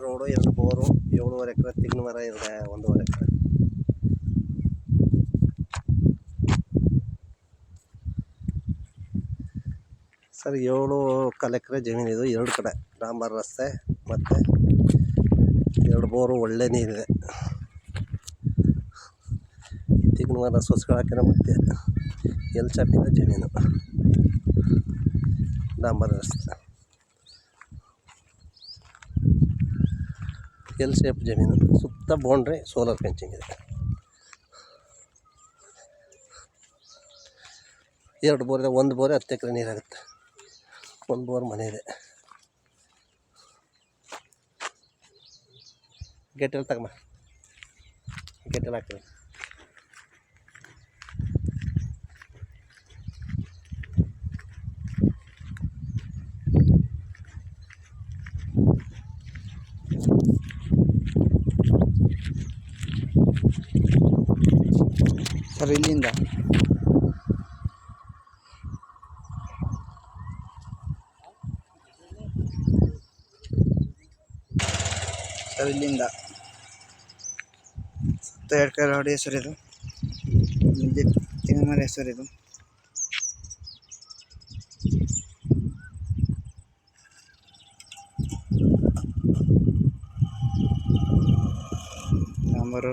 Road, 2 bore, 7.5 ಎಕರೆ ತೆಂಗಿನ ಮರ ಇದೆ, 1.5 ಎಕರೆ. ಸರ್ 7 ಎಕರೆ ಜಮೀನಿದು, 2 ಕಡೆ ಡಾಂಬರ್ ರಸ್ತೆ ಮತ್ತು 2 ಬೋರು, ಒಳ್ಳೆ ನೀರಿದೆ. ತೆಂಗಿನ ಮರ ಸೊಸ್ಕೊಳಕ್ಕೆ ಮತ್ತೆ ಎಲ್ ಚಾಪಿನ ಜಮೀನು, ಡಾಂಬರ್ ರಸ್ತೆ, ಎಲ್ ಶೇಪ್ ಜಮೀನು, ಸುತ್ತ ಬೌಂಡ್ರಿ ಸೋಲಾರ್ ಫೆನ್ಸಿಂಗ್ ಇದೆ. 2 ಬೋರ್ ಇದೆ, 1 ಬೋರೆ 10 ಎಕರೆ ನೀರಾಗುತ್ತೆ, 1 ಬೋರ್ ಮನೆ ಇದೆ. ಗೇಟಲ್ಲಿ ತಗೊಂಬ, ಗೇಟಲ್ಲಿ ಹಾಕ್ತೀವಿ. ಸರ್ ಇಲ್ಲಿಂದ ಸುತ್ತ 2 ಎಕರೆ ರೋಡ್ ಹೆಸರಿದು, ತೆಂಗಿನ ಮರ ಹೆಸರಿದು. ಡಾಂಬರು